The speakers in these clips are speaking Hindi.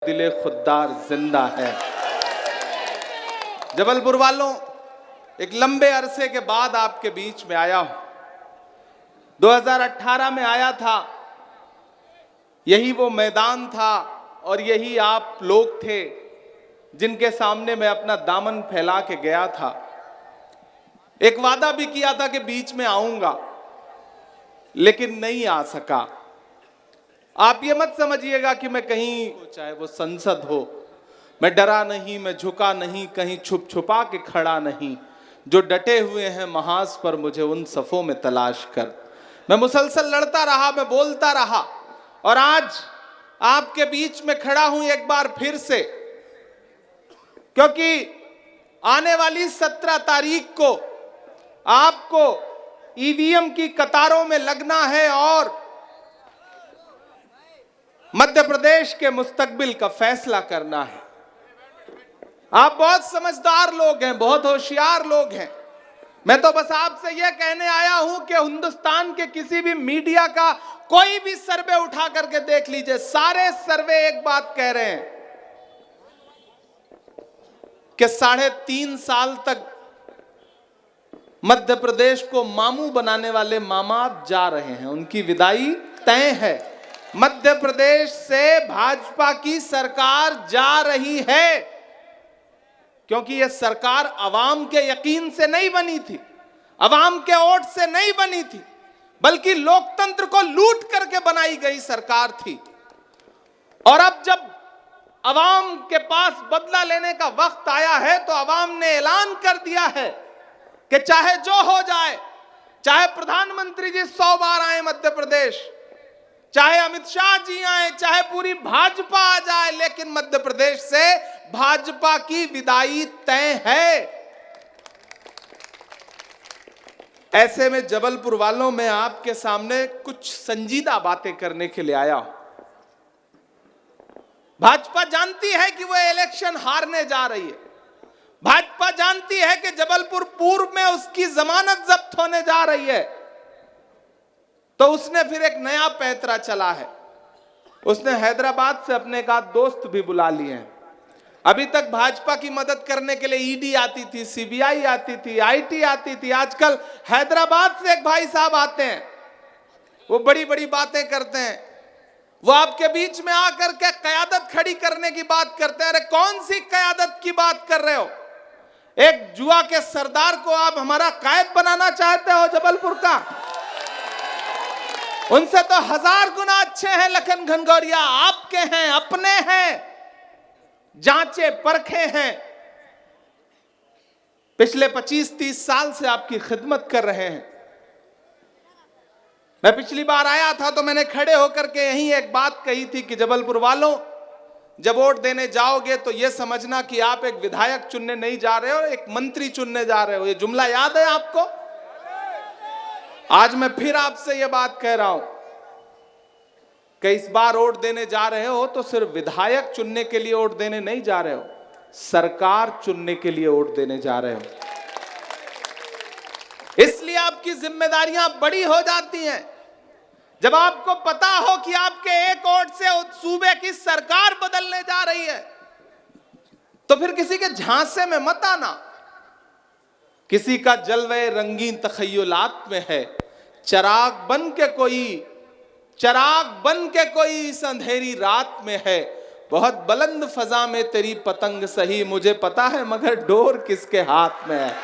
दिले खुददार जिंदा है। जबलपुर वालों, एक लंबे अरसे के बाद आपके बीच में आया हूं। 2018 में आया था, यही वो मैदान था और यही आप लोग थे जिनके सामने मैं अपना दामन फैला के गया था। एक वादा भी किया था कि बीच में आऊंगा, लेकिन नहीं आ सका। आप ये मत समझिएगा कि मैं कहीं, चाहे वो संसद हो, मैं डरा नहीं, मैं झुका नहीं, कहीं छुप छुपा के खड़ा नहीं। जो डटे हुए हैं महाज पर, मुझे उन सफों में तलाश कर। मैं मुसलसल लड़ता रहा, मैं बोलता रहा, और आज आपके बीच में खड़ा हूं एक बार फिर से, क्योंकि आने वाली 17 तारीख को आपको ईवीएम की कतारों में लगना है और मध्य प्रदेश के मुस्तकबिल का फैसला करना है। आप बहुत समझदार लोग हैं, बहुत होशियार लोग हैं। मैं तो बस आपसे यह कहने आया हूं कि हिंदुस्तान के किसी भी मीडिया का कोई भी सर्वे उठा करके देख लीजिए, सारे सर्वे एक बात कह रहे हैं कि 3.5 साल तक मध्य प्रदेश को मामू बनाने वाले मामा जा रहे हैं, उनकी विदाई तय है। मध्य प्रदेश से भाजपा की सरकार जा रही है, क्योंकि यह सरकार अवाम के यकीन से नहीं बनी थी, अवाम के वोट से नहीं बनी थी, बल्कि लोकतंत्र को लूट करके बनाई गई सरकार थी। और अब जब अवाम के पास बदला लेने का वक्त आया है, तो अवाम ने ऐलान कर दिया है कि चाहे जो हो जाए, चाहे प्रधानमंत्री जी 100 बार आए मध्य प्रदेश, चाहे अमित शाह जी आए, चाहे पूरी भाजपा आ जाए, लेकिन मध्य प्रदेश से भाजपा की विदाई तय है। ऐसे में जबलपुर वालों, मैं आपके सामने कुछ संजीदा बातें करने के लिए आया हूं। भाजपा जानती है कि वो इलेक्शन हारने जा रही है। भाजपा जानती है कि जबलपुर पूर्व में उसकी जमानत जब्त होने जा रही है, तो उसने फिर एक नया पैंतरा चला है। उसने हैदराबाद से अपने एक आध दोस्त भी बुला लिए हैं। अभी तक भाजपा की मदद करने के लिए ईडी आती थी, सीबीआई आती थी, आईटी आती थी। आजकल हैदराबाद से एक भाई साहब आते हैं, वो बड़ी बड़ी बातें करते हैं। वो आपके बीच में आकर के कयादत खड़ी करने की बात करते हैं। अरे कौन सी कयादत की बात कर रहे हो? एक जुआ के सरदार को आप हमारा कायद बनाना चाहते हो जबलपुर का? उनसे तो 1000 गुना अच्छे हैं लखन घनघोरिया, आपके हैं, अपने हैं, जांचे परखे हैं, पिछले 25-30 साल से आपकी खिदमत कर रहे हैं। मैं पिछली बार आया था तो मैंने खड़े होकर के यही एक बात कही थी कि जबलपुर वालों, जब वोट देने जाओगे तो यह समझना कि आप एक विधायक चुनने नहीं जा रहे हो, एक मंत्री चुनने जा रहे हो। यह जुमला याद है आपको? आज मैं फिर आपसे यह बात कह रहा हूं कि इस बार वोट देने जा रहे हो तो सिर्फ विधायक चुनने के लिए वोट देने नहीं जा रहे हो, सरकार चुनने के लिए वोट देने जा रहे हो। इसलिए आपकी जिम्मेदारियां बड़ी हो जाती हैं। जब आपको पता हो कि आपके एक वोट से उस सूबे की सरकार बदलने जा रही है, तो फिर किसी के झांसे में मत आना। किसी का जलवे रंगीन तखय्युलात में है, चिराग बन के कोई इस अंधेरी रात में है। बहुत बुलंद फजा में तेरी पतंग सही, मुझे पता है मगर डोर किसके हाथ में है।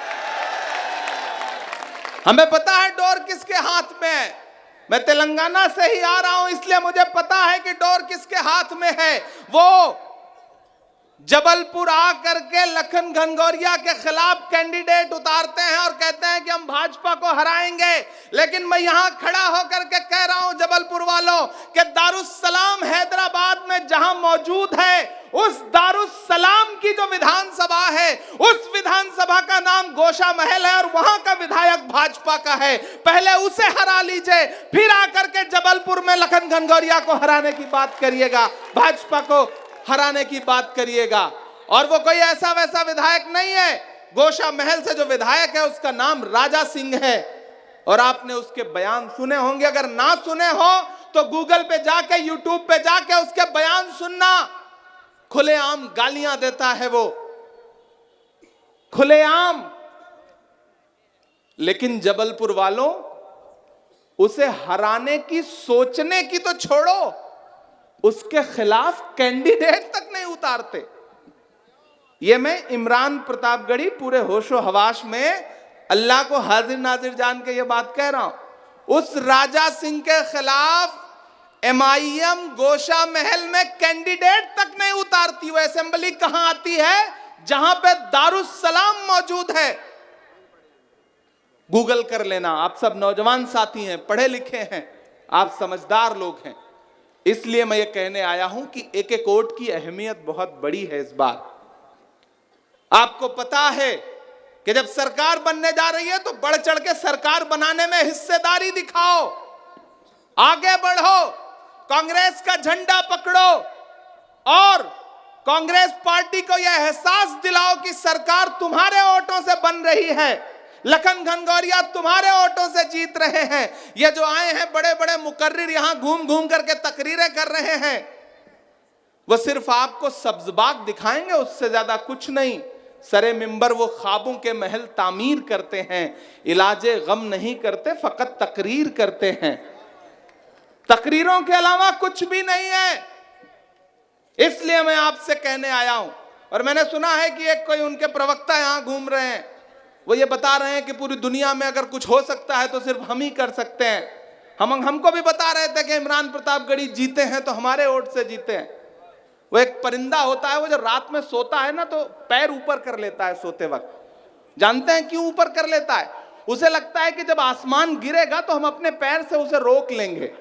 हमें पता है डोर किसके हाथ में है। मैं तेलंगाना से ही आ रहा हूं, इसलिए मुझे पता है कि डोर किसके हाथ में है। वो जबलपुर आकर के लखन घनघोरिया के खिलाफ कैंडिडेट उतारते हैं और कहते हैं कि हम भाजपा को हराएंगे। लेकिन मैं यहां खड़ा होकर के कह रहा हूं जबलपुर वालों कि दारुस्सलाम हैदराबाद में जहां मौजूद है, उस दारुस्सलाम की जो विधानसभा है, उस विधानसभा का नाम गोशा महल है और वहां का विधायक भाजपा का है। पहले उसे हरा लीजिए, फिर आकर के जबलपुर में लखन घनघोरिया को हराने की बात करिएगा, भाजपा को हराने की बात करिएगा। और वो कोई ऐसा वैसा विधायक नहीं है। गोशा महल से जो विधायक है उसका नाम राजा सिंह है, और आपने उसके बयान सुने होंगे। अगर ना सुने हो तो गूगल पे जाके, यूट्यूब पे जाके उसके बयान सुनना। खुलेआम गालियां देता है वो, खुलेआम। लेकिन जबलपुर वालों, उसे हराने की सोचने की तो छोड़ो, उसके खिलाफ कैंडिडेट तक नहीं उतारते। ये मैं इमरान प्रतापगढ़ी पूरे होशो हवास में अल्लाह को हाजिर नाजिर जान के ये बात कह रहा हूं। उस राजा सिंह के खिलाफ MIM गोशा महल में कैंडिडेट तक नहीं उतारती। वो असेंबली कहां आती है? जहां पे दारुस्सलाम मौजूद है। गूगल कर लेना, आप सब नौजवान साथी हैं, पढ़े लिखे हैं, आप समझदार लोग हैं। इसलिए मैं ये कहने आया हूं कि एक एक वोट की अहमियत बहुत बड़ी है इस बार। आपको पता है कि जब सरकार बनने जा रही है तो बढ़ चढ़ के सरकार बनाने में हिस्सेदारी दिखाओ, आगे बढ़ो, कांग्रेस का झंडा पकड़ो और कांग्रेस पार्टी को यह एहसास दिलाओ कि सरकार तुम्हारे वोटों से बन रही है, लखन घनघोरिया तुम्हारे वोटों से जीत रहे हैं। ये जो आए हैं बड़े बड़े मुकर्रिर यहां घूम घूम करके तकरीरें कर रहे हैं, वो सिर्फ आपको सब्जबाग दिखाएंगे, उससे ज्यादा कुछ नहीं। सरे मिंबर वो ख्वाबों के महल तामीर करते हैं, इलाजे गम नहीं करते, फकत तकरीर करते हैं। तकरीरों के अलावा कुछ भी नहीं है। इसलिए मैं आपसे कहने आया हूं। और मैंने सुना है कि एक कोई उनके प्रवक्ता यहां घूम रहे हैं, वो ये बता रहे हैं कि पूरी दुनिया में अगर कुछ हो सकता है तो सिर्फ हम ही कर सकते हैं। हमको भी बता रहे थे कि इमरान प्रतापगढ़ी जीते हैं तो हमारे वोट से जीते हैं। वो एक परिंदा होता है, वो जो रात में सोता है ना तो पैर ऊपर कर लेता है सोते वक्त। जानते हैं क्यों ऊपर कर लेता है? उसे लगता है कि जब आसमान गिरेगा तो हम अपने पैर से उसे रोक लेंगे।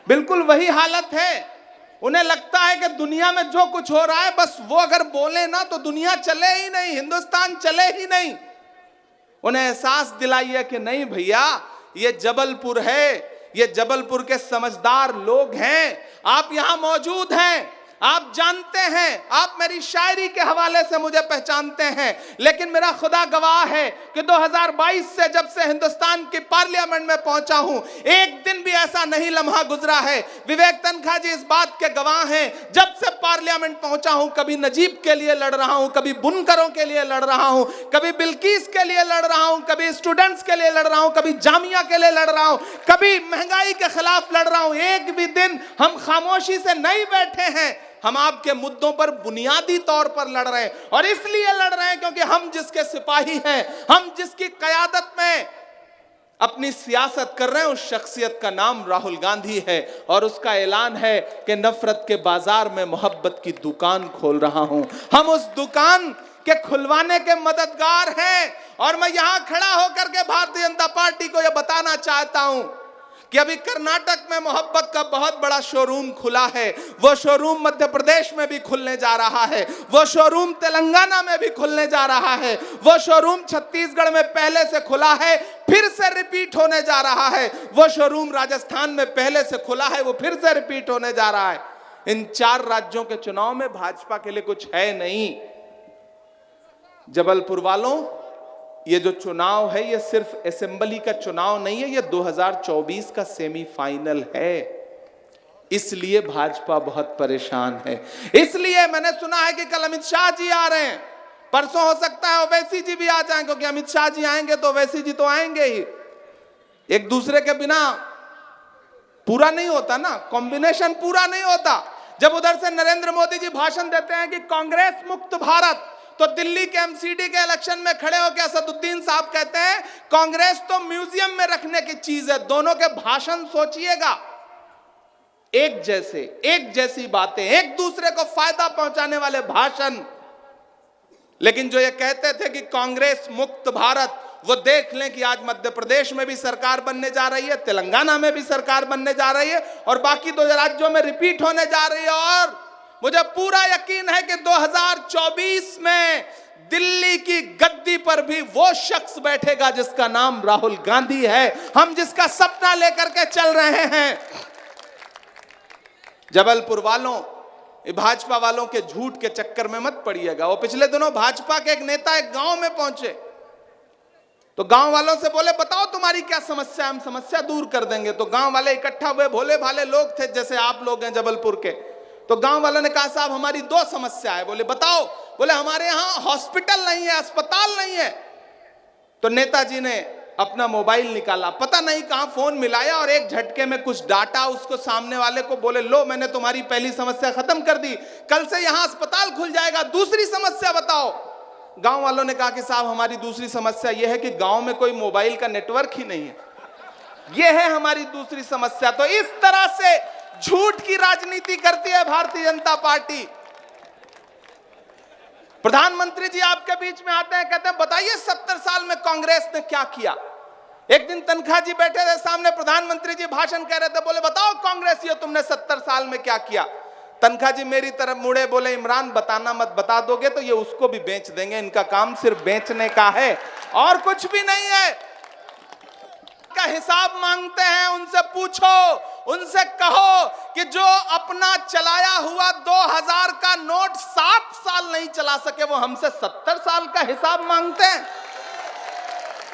बिल्कुल वही हालत है। उन्हें लगता है कि दुनिया में जो कुछ हो रहा है बस वो अगर बोले ना तो दुनिया चले ही नहीं, हिंदुस्तान चले ही नहीं। उन्हें एहसास दिलाइए कि नहीं भैया, ये जबलपुर है, ये जबलपुर के समझदार लोग हैं, आप यहां मौजूद हैं, आप जानते हैं, आप मेरी शायरी के हवाले से मुझे पहचानते हैं। लेकिन मेरा खुदा गवाह है कि 2022 से जब से हिंदुस्तान की पार्लियामेंट में पहुंचा हूं, एक दिन भी ऐसा नहीं लम्हा गुजरा है। विवेक तनखा जी इस बात के गवाह हैं, जब से पार्लियामेंट पहुंचा हूं कभी नजीब के लिए लड़ रहा हूं, कभी बुनकरों के लिए लड़ रहा हूं, कभी बिल्किस के लिए लड़ रहा हूं, कभी स्टूडेंट्स के लिए लड़ रहा हूं, कभी जामिया के लिए लड़ रहा हूं, कभी महंगाई के खिलाफ लड़ रहा हूं। एक भी दिन हम खामोशी से नहीं बैठे हैं। हम आपके मुद्दों पर बुनियादी तौर पर लड़ रहे हैं, और इसलिए लड़ रहे हैं क्योंकि हम जिसके सिपाही हैं, हम जिसकी क़यादत में अपनी सियासत कर रहे हैं, उस शख्सियत का नाम राहुल गांधी है। और उसका ऐलान है कि नफरत के बाजार में मोहब्बत की दुकान खोल रहा हूं। हम उस दुकान के खुलवाने के मददगार हैं। और मैं यहां खड़ा होकर के भारतीय जनता पार्टी को यह बताना चाहता हूं कि अभी कर्नाटक में मोहब्बत का बहुत बड़ा शोरूम खुला है। वो शोरूम मध्य प्रदेश में भी खुलने जा रहा है, वो शोरूम तेलंगाना में भी खुलने जा रहा है, वो शोरूम छत्तीसगढ़ में पहले से खुला है, फिर से रिपीट होने जा रहा है, वो शोरूम राजस्थान में पहले से खुला है, वो फिर से रिपीट होने जा रहा है। इन 4 राज्यों के चुनाव में भाजपा के लिए कुछ है नहीं। जबलपुर वालों, ये जो चुनाव है ये सिर्फ असेंबली का चुनाव नहीं है, ये 2024 का सेमीफाइनल है। इसलिए भाजपा बहुत परेशान है। इसलिए मैंने सुना है कि कल अमित शाह जी आ रहे हैं, परसों हो सकता है ओवैसी जी भी आ जाएं, क्योंकि अमित शाह जी आएंगे तो ओवैसी जी तो आएंगे ही। एक दूसरे के बिना पूरा नहीं होता ना, कॉम्बिनेशन पूरा नहीं होता। जब उधर से नरेंद्र मोदी जी भाषण देते हैं कि कांग्रेस मुक्त भारत, तो दिल्ली के MCD के इलेक्शन में खड़े होकर असदुद्दीन साहब कहते हैं कांग्रेस तो म्यूजियम में रखने की चीज है। दोनों के भाषण सोचिएगा, एक जैसे, एक जैसी बातें, एक दूसरे को फायदा पहुंचाने वाले भाषण। लेकिन जो ये कहते थे कि कांग्रेस मुक्त भारत, वो देख लें कि आज मध्य प्रदेश में भी सरकार बनने जा रही है, तेलंगाना में भी सरकार बनने जा रही है, और बाकी 2 राज्यों में रिपीट होने जा रही है। और मुझे पूरा यकीन है कि 2024 में दिल्ली की गद्दी पर भी वो शख्स बैठेगा जिसका नाम राहुल गांधी है, हम जिसका सपना लेकर के चल रहे हैं। जबलपुर वालों, भाजपा वालों के झूठ के चक्कर में मत पड़िएगा। वो पिछले दिनों भाजपा के एक नेता एक गांव में पहुंचे, तो गांव वालों से बोले बताओ तुम्हारी क्या समस्या, हम समस्या दूर कर देंगे। तो गांव वाले इकट्ठा हुए, भोले भाले लोग थे जैसे आप लोग हैं जबलपुर के। तो गांव वालों ने कहा साहब हमारी दो समस्या है। बोले बताओ। बोले हमारे यहाँ हॉस्पिटल नहीं है, अस्पताल नहीं है। तो नेताजी ने अपना मोबाइल निकाला, पता नहीं कहां फोन मिलाया और एक झटके में कुछ डाटा उसको सामने वाले को, बोले लो मैंने तुम्हारी पहली समस्या खत्म कर दी, कल से यहां अस्पताल खुल जाएगा, दूसरी समस्या बताओ। गांव वालों ने कहा कि साहब हमारी दूसरी समस्या यह है कि गांव में कोई मोबाइल का नेटवर्क ही नहीं है, यह है हमारी दूसरी समस्या। तो इस तरह से झूठ की राजनीति करती है भारतीय जनता पार्टी। प्रधानमंत्री जी आपके बीच में आते हैं, कहते हैं बताइए 70 साल में कांग्रेस ने क्या किया। एक दिन तनखा जी बैठे थे सामने, प्रधानमंत्री जी भाषण कह रहे थे, बोले बताओ कांग्रेसियों तुमने 70 साल में क्या किया। तनखा जी मेरी तरफ मुड़े, बोले इमरान बताना मत, बता दोगे तो ये उसको भी बेच देंगे, इनका काम सिर्फ बेचने का है और कुछ भी नहीं है। का हिसाब मांगते हैं, उनसे पूछो, उनसे कहो कि जो अपना चलाया हुआ 2000 का नोट 7 साल नहीं चला सके वो हमसे 70 साल का हिसाब मांगते हैं,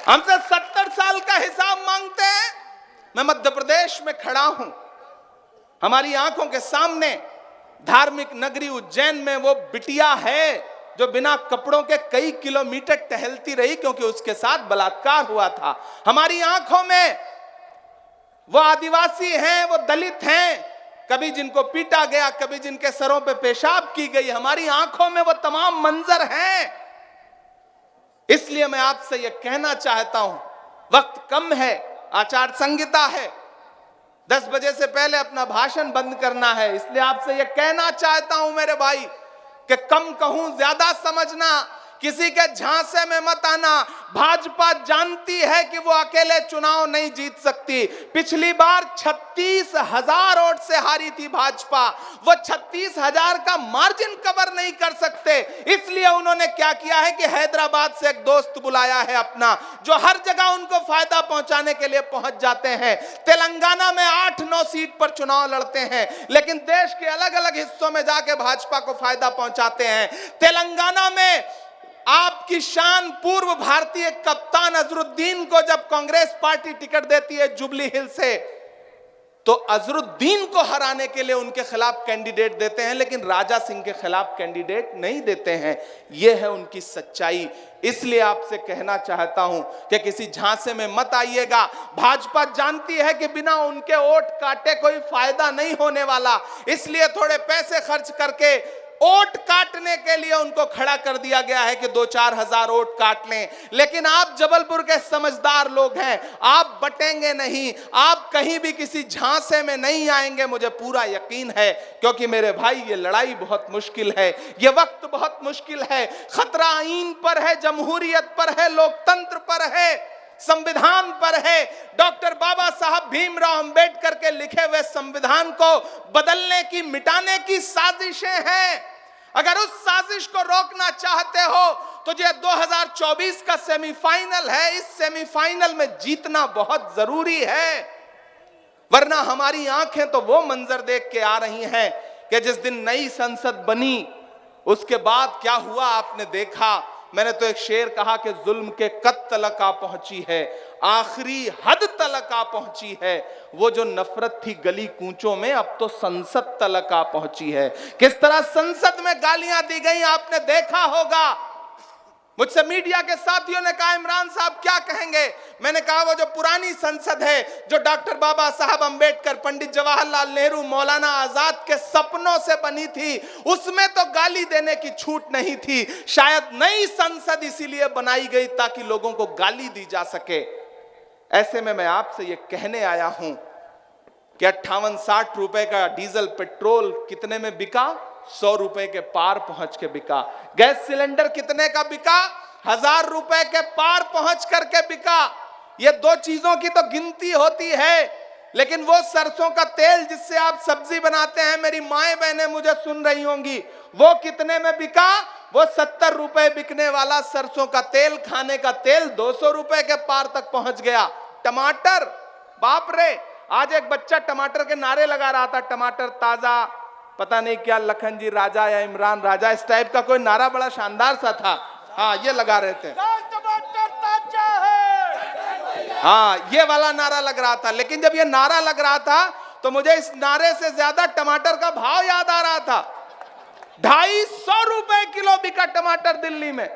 हमसे 70 साल का हिसाब मांगते हैं। मैं मध्य प्रदेश में खड़ा हूं, हमारी आंखों के सामने धार्मिक नगरी उज्जैन में वो बिटिया है जो बिना कपड़ों के कई किलोमीटर टहलती रही क्योंकि उसके साथ बलात्कार हुआ था। हमारी आंखों में वो आदिवासी हैं, वो दलित हैं, कभी जिनको पीटा गया, कभी जिनके सरों पे पेशाब की गई, हमारी आंखों में वो तमाम मंजर हैं। इसलिए मैं आपसे ये कहना चाहता हूं, वक्त कम है, आचार संहिता है, 10 बजे से पहले अपना भाषण बंद करना है। इसलिए आपसे ये कहना चाहता हूं मेरे भाई कि कम कहूं ज्यादा समझना, किसी के झांसे में मत आना। भाजपा जानती है कि वो अकेले चुनाव नहीं जीत सकती। पिछली बार 36,000 वोट से हारी थी भाजपा, वो 36,000 का मार्जिन कवर नहीं कर सकते। इसलिए उन्होंने क्या किया है कि हैदराबाद से एक दोस्त बुलाया है अपना, जो हर जगह उनको फायदा पहुंचाने के लिए पहुंच जाते हैं। तेलंगाना में 8-9 सीट पर चुनाव लड़ते हैं, लेकिन देश के अलग अलग हिस्सों में जाके भाजपा को फायदा पहुंचाते हैं। तेलंगाना में आपकी शान पूर्व भारतीय कप्तान अजरुद्दीन को जब कांग्रेस पार्टी टिकट देती है जुबली हिल से, तो अजरुद्दीन को हराने के लिए उनके खिलाफ कैंडिडेट देते हैं, लेकिन राजा सिंह के खिलाफ कैंडिडेट नहीं देते हैं। यह है उनकी सच्चाई। इसलिए आपसे कहना चाहता हूं कि किसी झांसे में मत आइएगा। भाजपा जानती है कि बिना उनके वोट काटे कोई फायदा नहीं होने वाला, इसलिए थोड़े पैसे खर्च करके वोट काटने के लिए उनको खड़ा कर दिया गया है कि 2-4 हजार वोट काट लें। लेकिन आप जबलपुर के समझदार लोग हैं, आप बटेंगे नहीं, आप कहीं भी किसी झांसे में नहीं आएंगे, मुझे पूरा यकीन है। क्योंकि मेरे भाई ये लड़ाई बहुत मुश्किल है, ये वक्त बहुत मुश्किल है। खतरा आईन पर है, जमहूरियत पर है, लोकतंत्र पर है, संविधान पर है। डॉक्टर बाबा साहब भीमराव अंबेडकर के लिखे हुए संविधान को बदलने की, मिटाने की साजिशें हैं। अगर उस साजिश को रोकना चाहते हो तो ये 2024 का सेमीफाइनल है, इस सेमीफाइनल में जीतना बहुत जरूरी है। वरना हमारी आंखें तो वो मंजर देख के आ रही हैं कि जिस दिन नई संसद बनी उसके बाद क्या हुआ आपने देखा। मैंने तो एक शेर कहा कि जुल्म के कद तलक आ पहुंची है, आखिरी हद तलक आ पहुंची है। वो जो नफरत थी गली कूचों में, अब तो संसद तलक आ पहुंची है। किस तरह संसद में गालियां दी गई आपने देखा होगा। मुझसे मीडिया के साथियों ने कहा इमरान साहब क्या कहेंगे। मैंने कहा वो जो पुरानी संसद है, जो डॉक्टर बाबा साहब अंबेडकर, पंडित जवाहरलाल नेहरू, मौलाना आजाद के सपनों से बनी थी, उसमें तो गाली देने की छूट नहीं थी। शायद नई संसद इसीलिए बनाई गई ताकि लोगों को गाली दी जा सके। ऐसे में मैं आपसे ये कहने आया हूं कि 58-60 रुपए का डीजल पेट्रोल कितने में बिका? 100 रुपए के पार पहुंच के बिका। गैस सिलेंडर कितने का बिका? 1000 रुपए के पार पहुंच करके बिका। ये दो चीजों की तो गिनती होती है, लेकिन वो सरसों का तेल जिससे आप सब्जी बनाते हैं, मेरी माएं बहनें मुझे सुन रही होंगी, वो कितने में बिका? वो 70 रुपए बिकने वाला सरसों का तेल, खाने का तेल 200 रुपए के पार तक पहुंच गया। टमाटर, बाप रे, आज एक बच्चा टमाटर के नारे लगा रहा था, टमाटर ताजा, पता नहीं क्या लखन जी राजा या इमरान राजा, इस टाइप का कोई नारा बड़ा शानदार सा था। हाँ, ये लगा रहे थे, टमाटर ताजा है। हाँ ये वाला नारा लग रहा था। लेकिन जब ये नारा लग रहा था तो तो मुझे इस नारे से ज्यादा टमाटर का भाव याद आ रहा था। 250 रुपए किलो बिका टमाटर दिल्ली में।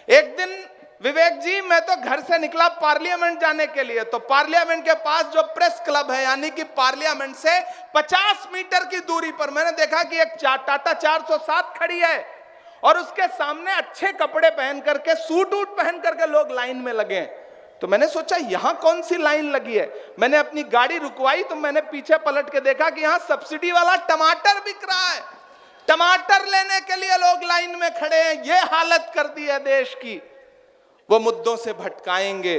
एक दिन विवेक जी, मैं तो घर से निकला पार्लियामेंट जाने के लिए, तो पार्लियामेंट के पास जो प्रेस क्लब है, यानी कि पार्लियामेंट से 50 मीटर की दूरी पर मैंने देखा कि एक टाटा 407 खड़ी है और उसके सामने अच्छे कपड़े पहन करके, सूट वूट पहन करके लोग लाइन में लगे हैं। तो मैंने सोचा यहां कौन सी लाइन लगी है। मैंने अपनी गाड़ी रुकवाई तो मैंने पीछे पलट के देखा कि यहां सब्सिडी वाला टमाटर बिक रहा है। टमाटर लेने के लिए लोग लाइन में खड़े हैं। ये हालत कर दी है देश की। वो मुद्दों से भटकाएंगे,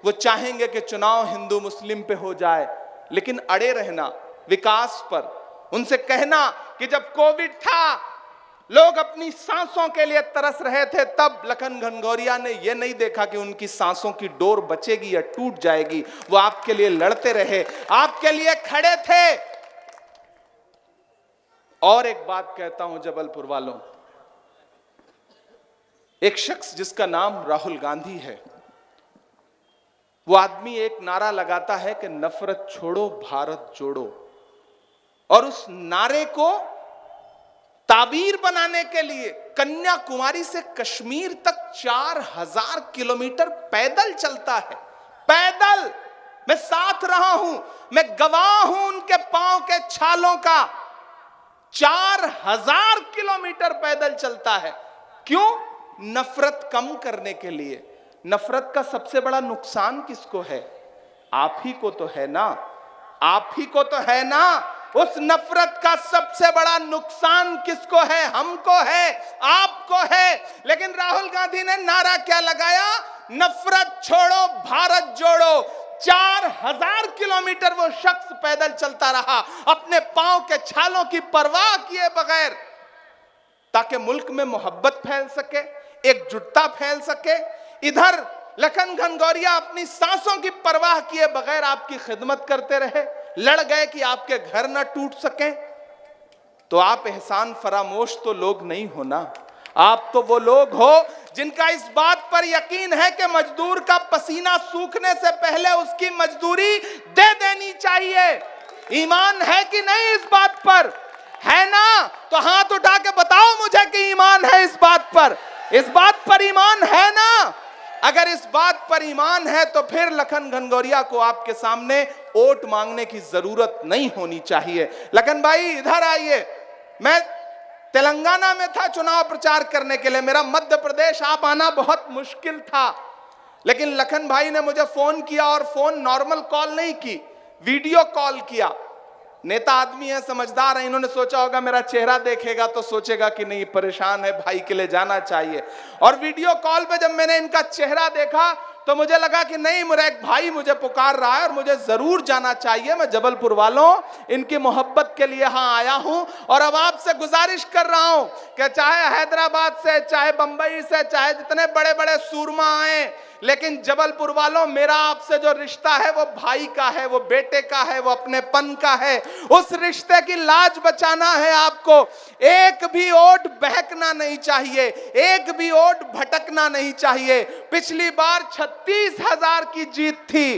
वो चाहेंगे कि चुनाव हिंदू मुस्लिम पे हो जाए, लेकिन अड़े रहना विकास पर। उनसे कहना कि जब कोविड था, लोग अपनी सांसों के लिए तरस रहे थे, तब लखन घनघोरिया ने यह नहीं देखा कि उनकी सांसों की डोर बचेगी या टूट जाएगी। वो आपके लिए लड़ते रहे, आपके लिए खड़े थे। और एक बात कहता हूं जबलपुर वालों, एक शख्स जिसका नाम राहुल गांधी है, वो आदमी एक नारा लगाता है कि नफरत छोड़ो भारत जोड़ो, और उस नारे को ताबीर बनाने के लिए कन्याकुमारी से कश्मीर तक 4000 किलोमीटर पैदल चलता है। पैदल, मैं साथ रहा हूं, मैं गवाह हूं उनके पांव के छालों का। 4000 किलोमीटर पैदल चलता है। क्यों? नफरत कम करने के लिए। नफरत का सबसे बड़ा नुकसान किसको है? आप ही को तो है ना, आप ही को तो है ना। उस नफरत का सबसे बड़ा नुकसान किसको है? हमको है, आपको है। लेकिन राहुल गांधी ने नारा क्या लगाया? नफरत छोड़ो भारत जोड़ो। 4000 किलोमीटर वो शख्स पैदल चलता रहा, अपने पांव के छालों की परवाह किए बगैर, ताकि मुल्क में मोहब्बत फैल सके, एकजुटता फैल सके। इधर लखन घनघोरिया अपनी सांसों की परवाह किए बगैर आपकी खिदमत करते रहे, लड़ गए कि आपके घर ना टूट सके। तो आप एहसान फरामोश तो लोग नहीं हो ना। आप तो वो लोग हो जिनका इस बात पर यकीन है कि मजदूर का पसीना सूखने से पहले उसकी मजदूरी दे देनी चाहिए। ईमान है कि नहीं इस बात पर? है ना? तो हाथ उठा के बताओ मुझे कि ईमान है इस बात पर। इस बात पर ईमान है ना? अगर इस बात पर ईमान है तो फिर लखन घनघोरिया को आपके सामने वोट मांगने की जरूरत नहीं होनी चाहिए। लखन भाई इधर आइए। मैं तेलंगाना में था चुनाव प्रचार करने के लिए, मेरा मध्य प्रदेश आप आना बहुत मुश्किल था, लेकिन लखन भाई ने मुझे फोन किया, और फोन नॉर्मल कॉल नहीं की, वीडियो कॉल किया। नेता आदमी है, समझदार है, इन्होंने सोचा होगा मेरा चेहरा देखेगा तो सोचेगा कि नहीं परेशान है, भाई के लिए जाना चाहिए। और वीडियो कॉल पे जब मैंने इनका चेहरा देखा तो मुझे लगा कि नहीं, मेरा एक भाई मुझे पुकार रहा है और मुझे जरूर जाना चाहिए। मैं जबलपुर वालों इनकी मोहब्बत के लिए यहाँ आया हूँ, और अब आपसे गुजारिश कर रहा हूँ कि चाहे हैदराबाद से, चाहे बंबई से, चाहे जितने बड़े बड़े सूरमा आए, लेकिन जबलपुर वालों मेरा आपसे जो रिश्ता है वो भाई का है, वो बेटे का है, वो अपनेपन का है। उस रिश्ते की लाज बचाना है आपको। एक भी वोट बहकना नहीं चाहिए, एक भी वोट भटकना नहीं चाहिए। पिछली बार 36,000 की जीत थी,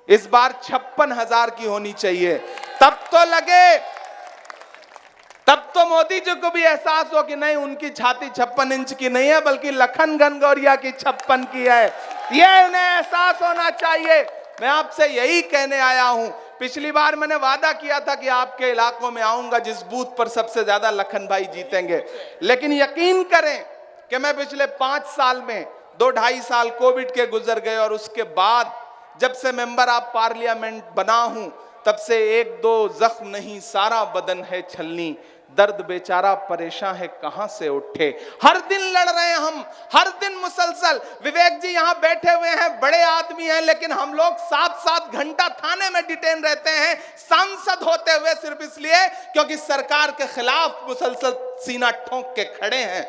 इस बार 56,000 की होनी चाहिए। तब तो मोदी जी को भी एहसास हो कि नहीं, उनकी छाती 56 इंच की नहीं है, बल्कि लखन घनघोरिया की 56 की है। ये उन्हें एहसास होना चाहिए। मैं आपसे यही कहने आया हूं। पिछली बार मैंने वादा किया था कि आपके इलाकों में आऊंगा जिस बूथ पर सबसे ज्यादा लखन भाई जीतेंगे, लेकिन यकीन करें कि मैं पिछले 5 साल में 2-2.5 साल कोविड के गुजर गए, और उसके बाद जब से मेंबर ऑफ पार्लियामेंट बना हूं तब से 1-2 जख्म नहीं, सारा बदन है छलनी। दर्द बेचारा परेशान है कहां से उठे। हर दिन लड़ रहे हैं हम, हर दिन मुसलसल। विवेक जी यहाँ बैठे हुए हैं, बड़े आदमी हैं, लेकिन हम लोग 7-7 घंटा थाने में डिटेन रहते हैं सांसद होते हुए, सिर्फ इसलिए क्योंकि सरकार के खिलाफ मुसलसल सीना ठोंक के खड़े हैं।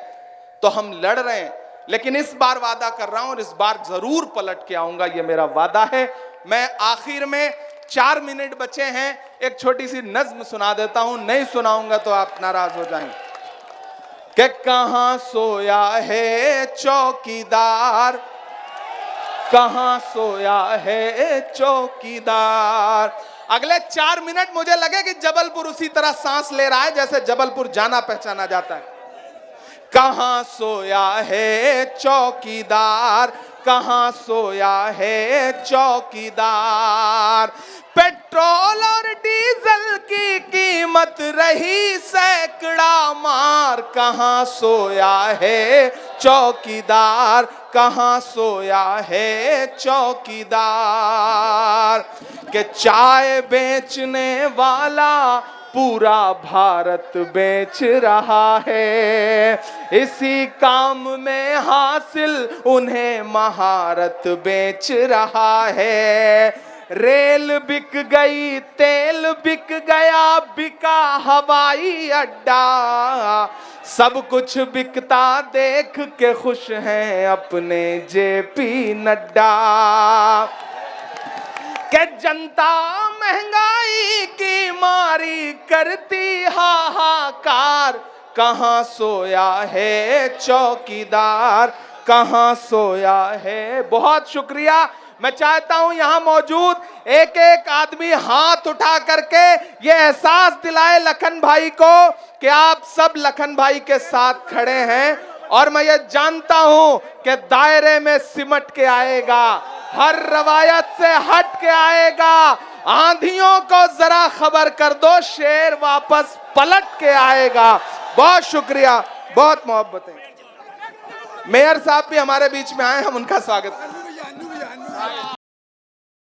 तो हम लड़ रहे हैं, लेकिन इस बार वादा कर रहा हूं और इस बार जरूर पलट के आऊंगा, ये मेरा वादा है। मैं आखिर में 4 मिनट बचे हैं, एक छोटी सी नज्म सुना देता हूं, नहीं सुनाऊंगा तो आप नाराज हो जाएंगे। कि कहां सोया है चौकीदार, कहां सोया है चौकीदार, अगले 4 मिनट मुझे लगे कि जबलपुर उसी तरह सांस ले रहा है जैसे जबलपुर जाना पहचाना जाता है। कहां सोया है चौकीदार, कहां सोया है चौकीदार। पेट्रोल और डीजल की कीमत रही सैकड़ा मार, कहां सोया है चौकीदार, कहां सोया है चौकीदार। के चाय बेचने वाला पूरा भारत बेच रहा है, इसी काम में हासिल उन्हें महारत बेच रहा है। रेल बिक गई, तेल बिक गया, बिका हवाई अड्डा, सब कुछ बिकता देख के खुश हैं अपने जेपी नड्डा। के जनता महंगाई की मारी करती हाहाकार, कहां सोया है चौकीदार, कहां सोया है। बहुत शुक्रिया। मैं चाहता हूं यहां मौजूद एक एक आदमी हाथ उठा करके ये एहसास दिलाए लखन भाई को कि आप सब लखन भाई के साथ खड़े हैं। और मैं ये जानता हूं कि दायरे में सिमट के आएगा, हर रवायत से हट के आएगा। आंधियों को जरा खबर कर दो, शेर वापस पलट के आएगा। बहुत शुक्रिया, बहुत मोहब्बतें। मेयर साहब भी हमारे बीच में आए, हम उनका स्वागत करें।